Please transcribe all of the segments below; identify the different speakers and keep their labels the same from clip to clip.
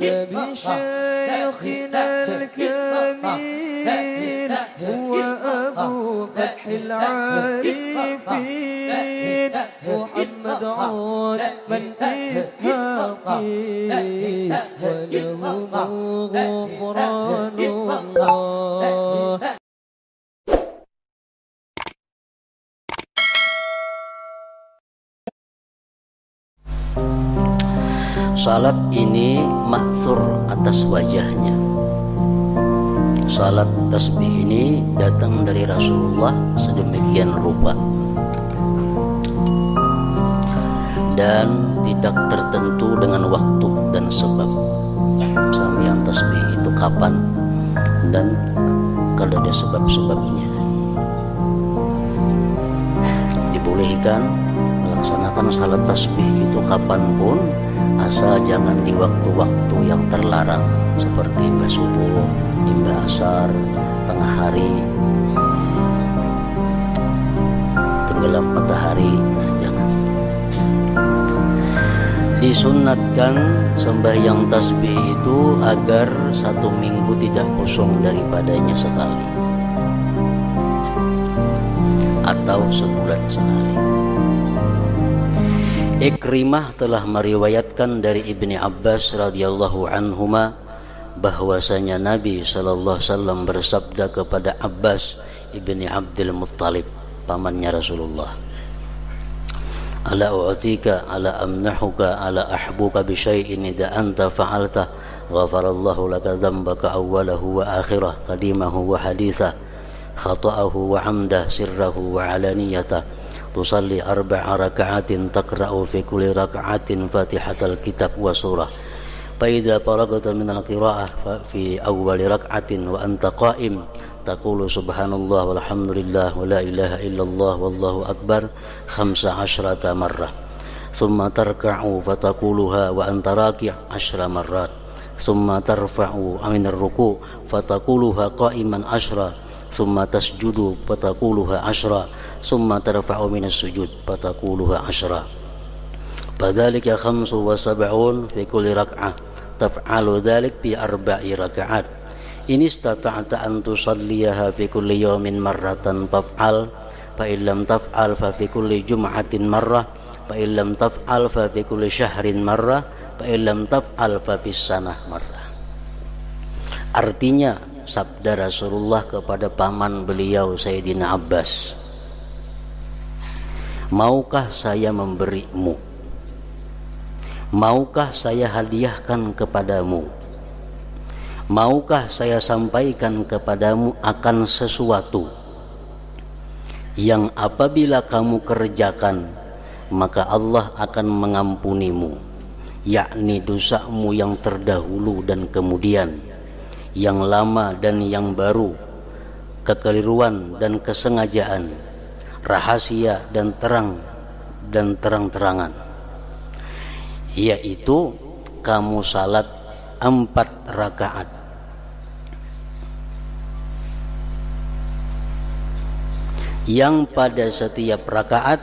Speaker 1: بشيخنا الكميل هو أبو فتح العارفين محمد عود من إسحاقي ولهم غفران الله.
Speaker 2: Salat ini ma'thur atas wajahnya. Salat tasbih ini datang dari Rasulullah sedemikian rupa dan tidak tertentu dengan waktu dan sebab. Sambian tasbih itu kapan dan kalau ada sebab-sebabnya. Dibolehkan melaksanakan salat tasbih itu kapanpun, asal jangan di waktu-waktu yang terlarang seperti mbah subuh, mbah asar, tengah hari, tenggelam matahari, jangan. Disunnatkan sembahyang tasbih itu agar 1 minggu tidak kosong daripadanya sekali atau sebulan sekali. Ikrimah telah meriwayatkan dari Ibni Abbas radhiyallahu anhuma bahwasanya Nabi sallallahu alaihi wasallam bersabda kepada Abbas ibni Abdul Muttalib, pamannya Rasulullah, "Ala u'tika ala amnahuka ala ahbuka bi syai'in idza anta fa'alta ghafarallahu laka dhanbaka awwalahu wa akhirah qadimahu wa haditha khata'ahu wa 'amdah sirrahu wa 'alaniyatahu tusalli 4 raka'atin taqra'u fi kulli raka'atin fatihatal kitab wa surah fa idza faragta min al-qira'ah fi awwal raka'atin wa anta qa'im taqulu subhanallah walhamdulillah wa la ilaha illallah wallahu akbar 15 marrah thumma tarka'u fataquluha wa anta raki' 10 marrat thumma tarfa'u min ar-ruku' fataquluha qa'iman 10 thumma tasjudu fataquluha 10 summa tarfa'u minas sujud fataquluha 10 fadzalika 75 fi kulli rak'ah taf'alu dzalik bi 4 raka'at in istata'ta an tusalliyaha fi kulli yawmin marratan faf'al fa illam taf'al fa fi kulli jum'atin marrah fa illam taf'al fa fi kulli syahrin marrah fa illam taf'al fa bis sanah marrah. Artinya sabda Rasulullah kepada paman beliau Sayyidina Abbas, maukah saya memberimu? Maukah saya hadiahkan kepadamu? Maukah saya sampaikan kepadamu akan sesuatu yang apabila kamu kerjakan maka Allah akan mengampunimu, yakni dosamu yang terdahulu dan kemudian, yang lama dan yang baru, kekeliruan dan kesengajaan, rahasia dan terang-terangan, yaitu kamu salat 4 rakaat yang pada setiap rakaat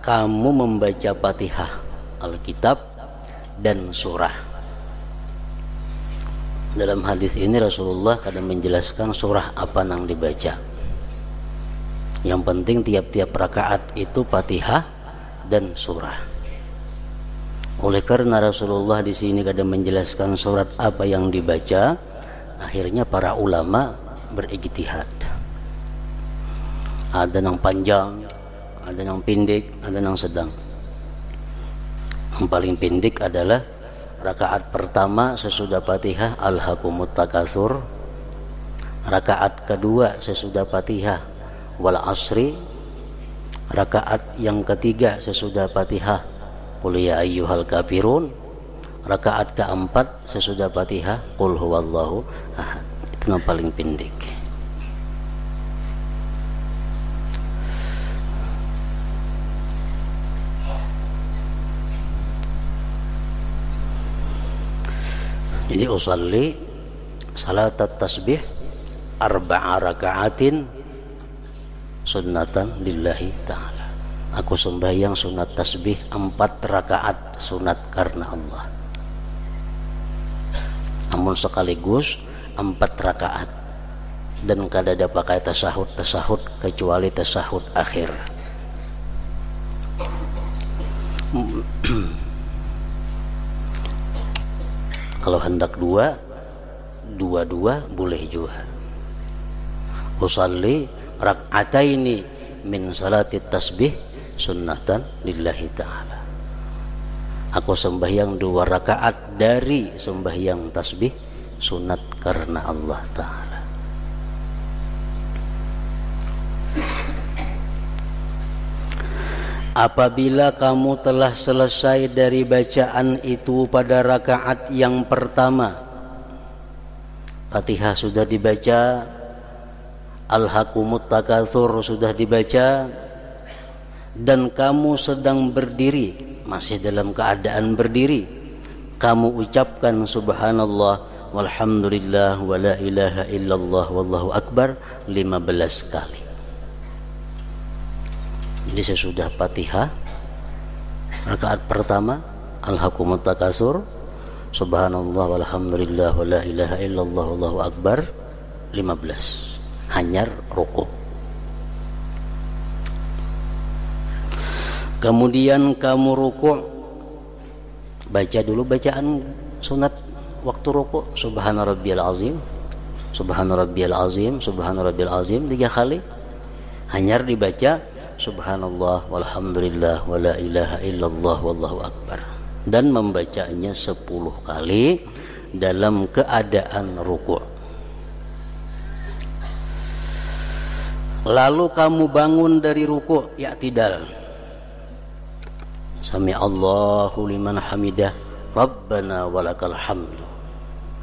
Speaker 2: kamu membaca Fatihah, Alkitab dan surah. Dalam hadis ini Rasulullah kadang menjelaskan surah apa yang dibaca. Yang penting tiap-tiap rakaat itu Fatihah dan surah. Oleh karena Rasulullah di sini kadang menjelaskan surat apa yang dibaca, akhirnya para ulama berijtihad. Ada yang panjang, ada yang pendek, ada yang sedang. Yang paling pendek adalah rakaat pertama sesudah Fatihah Alhaqumut Takatsur. Rakaat kedua sesudah Fatihah Wal Asri. Rakaat yang ketiga sesudah Fatihah Qul ya ayyuhal kafirun. Rakaat keempat sesudah Fatihah Qul huwallahu ahad. Itu yang paling pendek. Jadi usalli salat tasbih 4 rakaatin sunnatan lillahi ta'ala. Aku sembahyang sunat tasbih 4 rakaat sunat karena Allah. namun sekaligus 4 rakaat, dan kada ada pakai tasahud kecuali tasahud akhir. Kalau hendak dua boleh juga. Usalli rak'ataini min salati tasbih sunnatan lillahi ta'ala. Aku sembahyang 2 rakaat dari sembahyang tasbih sunat karena Allah Ta'ala. Apabila kamu telah selesai dari bacaan itu pada rakaat yang pertama, Fatihah sudah dibaca, Alhaqumut Takatsur sudah dibaca, dan kamu sedang berdiri, masih dalam keadaan berdiri, kamu ucapkan subhanallah walhamdulillah wa la ilaha illallah wallahu akbar 15 kali. Jadi sesudah Fatihah rakaat pertama Alhaqumut Takatsur, subhanallah walhamdulillah wa la ilaha illallah wallahu akbar 15, hanyar rukuk. Kemudian kamu rukuk, baca dulu bacaan sunat waktu rukuk, subhana rabbiyal azim, subhana rabbiyal azim, subhana rabbiyal azim 3 kali. Hanyar dibaca subhanallah walhamdulillah wa la ilaha illallah wallahu akbar, dan membacanya 10 kali dalam keadaan rukuk. Lalu kamu bangun dari rukuk, i'tidal, sami Allahu liman hamidah rabbana walakal hamdu.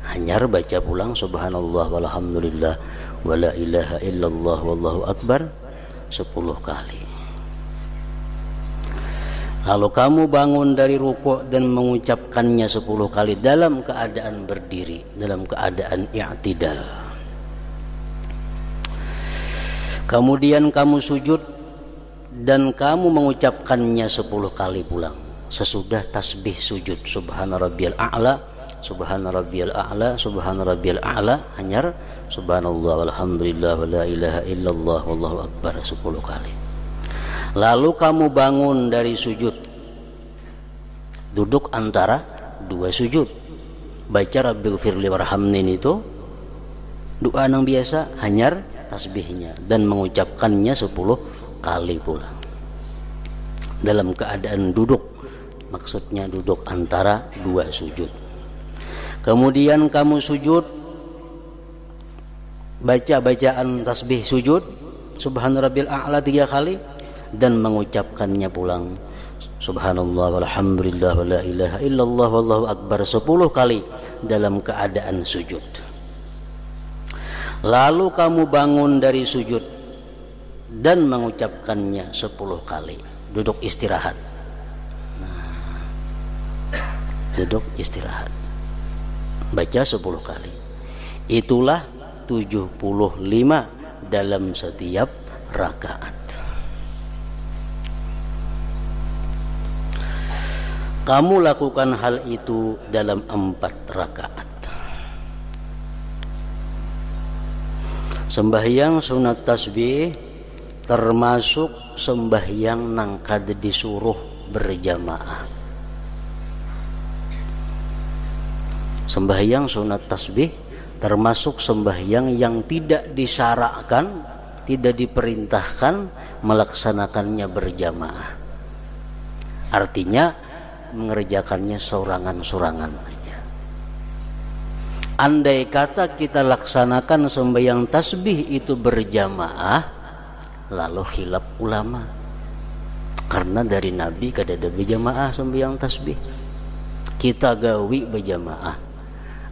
Speaker 2: Hanyar baca pulang subhanallah walhamdulillah wa la ilaha illallah wallahu akbar 10 kali. Lalu kamu bangun dari rukuk dan mengucapkannya 10 kali dalam keadaan berdiri, dalam keadaan i'tidal. Kemudian kamu sujud dan kamu mengucapkannya 10 kali pulang sesudah tasbih sujud, subhana rabbiyal a'la, subhana rabbiyal a'la, subhana rabbiyal a'la, hanyar subhanallah walhamdulillah wa la ilaha illallah wallahu akbar 10 kali. Lalu kamu bangun dari sujud, duduk antara 2 sujud, baca rabbighfirli warhamni, itu doa yang biasa, hanyar tasbihnya dan mengucapkannya 10 kali pulang dalam keadaan duduk, maksudnya duduk antara 2 sujud. Kemudian kamu sujud, baca bacaan tasbih sujud, subhana rabbil a'la 3 kali, dan mengucapkannya pulang subhanallah walhamdulillah wa la ilaha illallah wallahu akbar 10 kali dalam keadaan sujud. Lalu kamu bangun dari sujud dan mengucapkannya 10 kali, duduk istirahat. Duduk istirahat, baca 10 kali. Itulah 75 dalam setiap rakaat. Kamu lakukan hal itu dalam 4 rakaat. Sembahyang sunat tasbih termasuk sembahyang nang kada disuruh berjamaah. Sembahyang sunat tasbih termasuk sembahyang yang tidak disyarakkan, tidak diperintahkan melaksanakannya berjamaah. Artinya mengerjakannya sorangan-sorangan aja. Andai kata kita laksanakan sembahyang tasbih itu berjamaah, lalu khilaf ulama, karena dari Nabi kada ada berjamaah sembahyang tasbih, kita gawi berjamaah.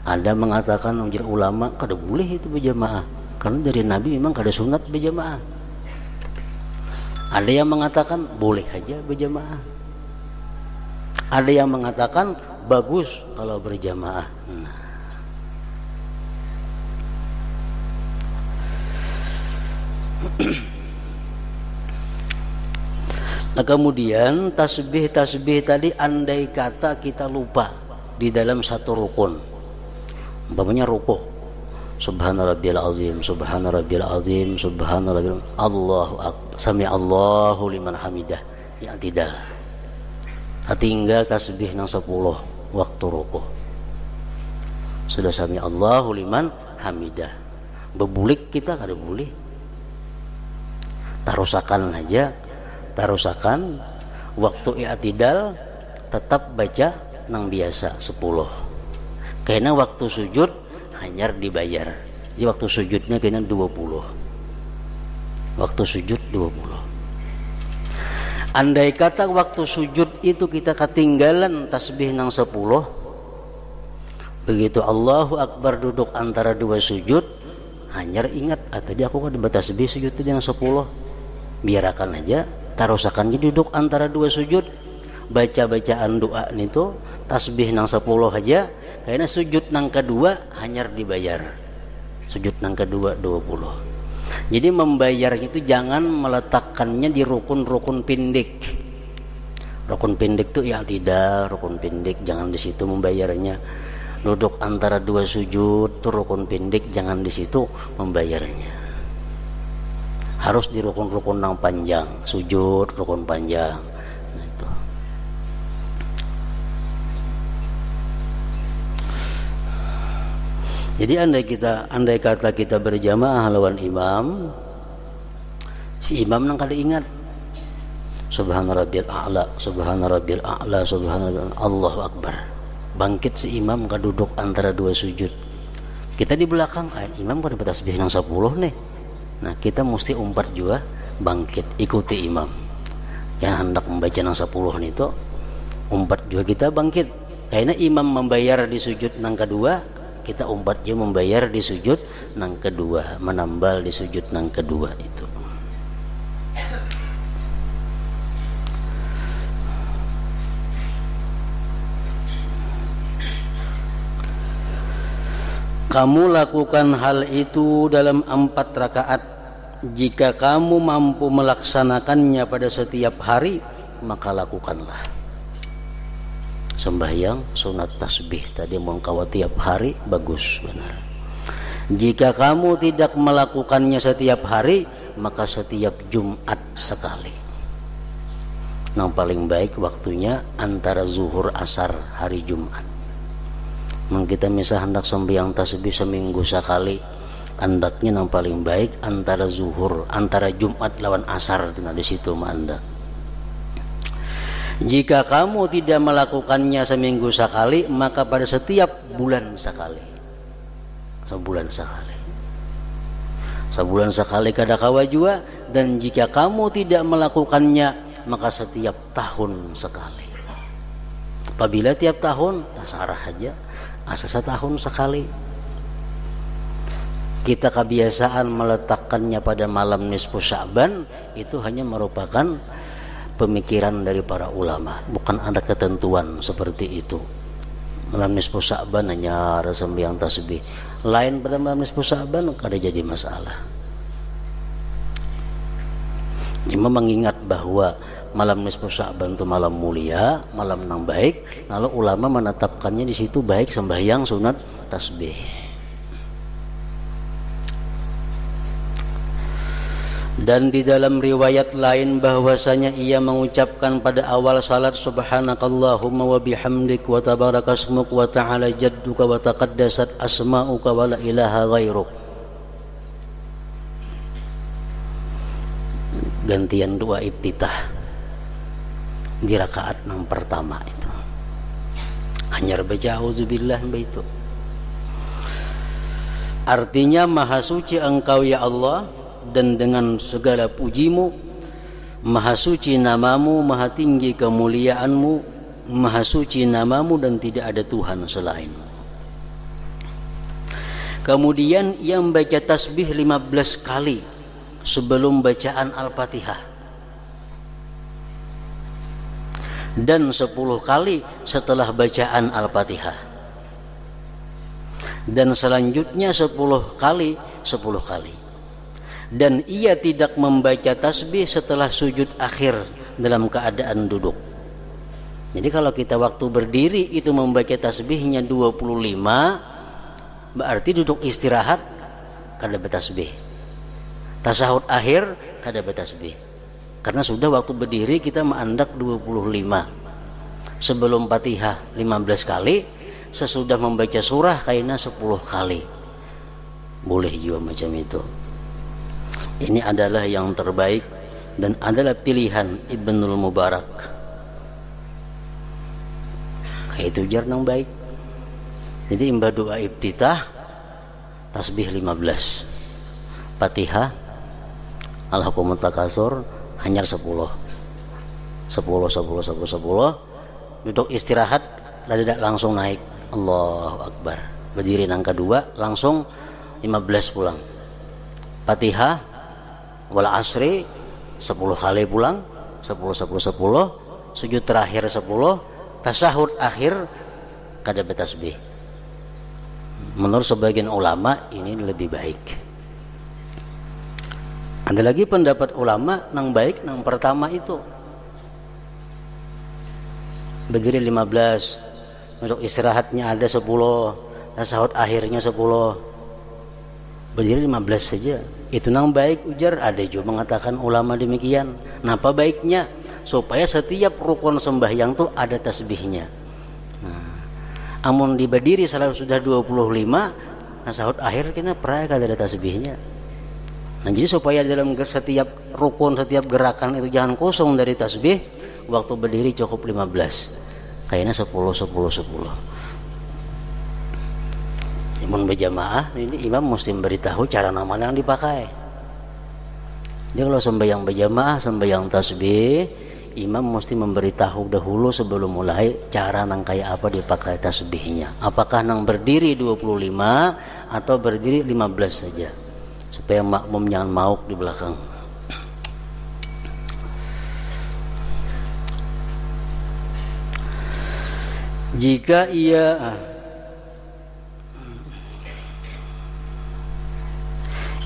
Speaker 2: Ada mengatakan ujar ulama kada boleh itu berjamaah, karena dari Nabi memang kada sunat berjamaah. Ada yang mengatakan boleh aja berjamaah. Ada yang mengatakan bagus kalau berjamaah. Nah, kemudian tasbih tadi andai kata kita lupa di dalam satu rukun, Umpamanya ruku, subhana rabbiyal azim, subhana rabbiyal azim, subhana rabbiyal Allahu akbar, sami Allahu liman hamidah, i'tidal. Tinggal tasbih nang 10 waktu ruku. Sudah sami Allahu liman hamidah. Bebulik kita kada boleh. Tarusakan aja, tarusakan waktu i'tidal tetap baca nang biasa 10. Karena waktu sujud hanya dibayar. Jadi waktu sujudnya kena 20. Waktu sujud 20. Andai kata waktu sujud itu kita ketinggalan tasbih nang 10, begitu Allahu Akbar duduk antara dua sujud, hanya ingat, tadi aku kan dibaca tasbih sujud itu yang 10. Biarkan aja, tarusakannya duduk antara dua sujud, baca-bacaan doa itu tasbih nang 10 aja, karena sujud nang kedua hanya dibayar. Sujud nang kedua 20. Jadi membayar itu jangan meletakkannya di rukun-rukun pendek. Rukun pendek itu ya tidak, rukun pendek jangan di situ membayarnya. Duduk antara dua sujud itu rukun pendek, jangan di situ membayarnya. Harus di rukun-rukun yang panjang, sujud rukun panjang. Nah, itu. Jadi andai kata kita berjamaah lawan imam, si imam nang kada ingat subhana rabbil a'la, subhana rabbil a'la, subhana rabbil Allahu akbar. Bangkit si imam duduk antara dua sujud. Kita di belakang, imam kada bertasbih nang 10 nih. Nah, kita mesti umpat juga bangkit, ikuti imam. Yang hendak membaca nang 10 itu umpat juga kita bangkit. Karena imam membayar di sujud nang kedua, kita umpat juga membayar di sujud nang kedua, menambal di sujud nang kedua itu. Kamu lakukan hal itu dalam 4 rakaat. Jika kamu mampu melaksanakannya pada setiap hari, maka lakukanlah. Sembahyang sunat tasbih tadi mengkawa tiap hari bagus benar. Jika kamu tidak melakukannya setiap hari, maka setiap Jumat sekali. Yang paling baik waktunya antara zuhur asar hari Jumat. Kita misal hendak sembahyang tasbih seminggu sekali, andaknya yang paling baik antara zuhur, antara Jumat lawan asar, nah di situ mandak. Jika kamu tidak melakukannya seminggu sekali, maka pada setiap bulan sekali. Sebulan sekali. Sebulan sekali kada kawa juga, dan jika kamu tidak melakukannya, maka setiap tahun sekali. Apabila tiap tahun, tasarah aja. Asal setahun sekali. Kita kebiasaan meletakkannya pada malam nisfu Sya'ban, itu hanya merupakan pemikiran dari para ulama, bukan ada ketentuan seperti itu. Malam nisfu Sya'ban hanya ada sembahyang tasbih, lain pada malam nisfu Sya'ban kada jadi masalah. Cuma mengingat bahwa malam nisfu Sya'ban itu malam mulia, malam yang baik, lalu ulama menetapkannya di situ baik sembahyang sunat tasbih. Dan di dalam riwayat lain bahwasanya ia mengucapkan pada awal salat subhanakallahumma wa bihamdik wa tabarakasmuk wa ta'ala jadduka wa taqaddasat asma'uka wa la ilaha ghairuk. Gantian doa iftitah di rakaat yang pertama itu hanya baca auzubillah itu. Artinya maha suci engkau ya Allah, dan dengan segala pujimu, maha suci namamu, maha tinggi kemuliaanmu, maha suci namamu dan tidak ada Tuhan selainmu. Kemudian ia membaca tasbih 15 kali sebelum bacaan Al-Fatihah dan 10 kali setelah bacaan Al-Fatihah, dan selanjutnya 10 kali. Dan ia tidak membaca tasbih setelah sujud akhir dalam keadaan duduk. Jadi kalau kita waktu berdiri itu membaca tasbihnya 25, berarti duduk istirahat kada bertasbih. Tasahud akhir kada bertasbih. Karena sudah waktu berdiri kita menandak 25. Sebelum Fatihah 15 kali, sesudah membaca surah kayaknya 10 kali. Boleh juga macam itu. Ini adalah yang terbaik dan adalah pilihan Ibnul Mubarak. Kayak itu jar nang baik. Jadi imbah doa iftitah tasbih 15. Fatihah Alhaakumut Takasur hanya 10. 10 duduk istirahat lalu tidak langsung naik. Allahu Akbar. Berdiri nang kedua langsung 15 pulang. Fatihah wal asri 10 kali pulang, 10, sujud terakhir 10, tasahud akhir kada bertasbih. Menurut sebagian ulama ini lebih baik. Ada lagi pendapat ulama nang baik nang pertama itu. Berdiri 15, untuk istirahatnya ada 10, tasahud akhirnya 10. Berdiri 15 saja. Itu nang baik ujar. Ada juga mengatakan ulama demikian. Kenapa baiknya? Supaya setiap rukun sembahyang tuh ada tasbihnya. Amun di berdiri sudah 25, tasahud akhir kena pernah kada ada tasbihnya. Nah, jadi supaya dalam setiap rukun, setiap gerakan itu jangan kosong dari tasbih, waktu berdiri cukup 15. Kayaknya 10. Imun berjamaah ini imam mesti memberitahu cara nama yang dipakai. Jadi kalau sembahyang berjamaah, sembahyang tasbih, imam mesti memberitahu dahulu sebelum mulai cara nang kayak apa dipakai tasbihnya. Apakah nang berdiri 25 atau berdiri 15 saja, supaya makmum jangan mauk di belakang. Jika ia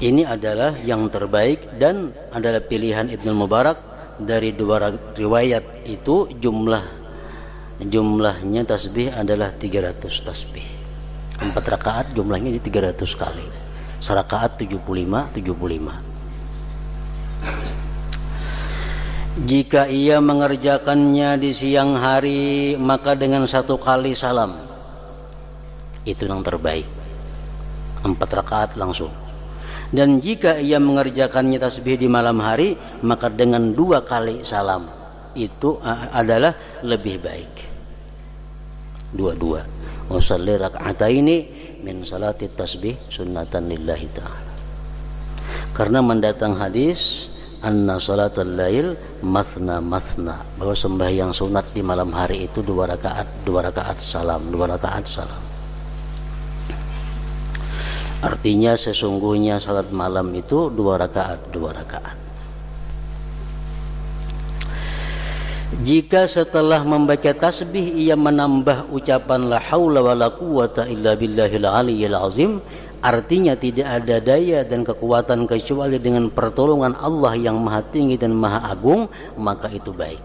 Speaker 2: ini adalah yang terbaik dan adalah pilihan Ibnu Mubarak. Dari dua riwayat itu jumlahnya tasbih adalah 300 tasbih. 4 rakaat jumlahnya di 300 kali. Serakaat 75. Jika ia mengerjakannya di siang hari, maka dengan 1 kali salam. Itu yang terbaik. 4 rakaat langsung. Dan jika ia mengerjakannya tasbih di malam hari, maka dengan 2 kali salam. Itu adalah lebih baik. 2. Usalli raka'ataini min salati tasbih sunnatan lillahi ta'ala. Karena mendatang hadis anna salatal lail mathna, bahwa sembahyang sunat di malam hari itu 2 rakaat salam. Artinya sesungguhnya salat malam itu 2 rakaat. Jika setelah membaca tasbih ia menambah ucapan la haula wala quwata illa billahil aliyyil azim, artinya tidak ada daya dan kekuatan kecuali dengan pertolongan Allah yang maha tinggi dan maha agung, maka itu baik.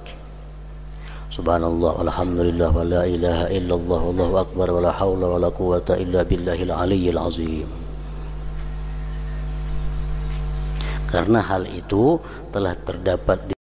Speaker 2: Subhanallah walhamdulillah wa la ilaha illallah wallahu akbar wa la haula wala quwata illa billahil aliyyil azim. Karena hal itu telah terdapat di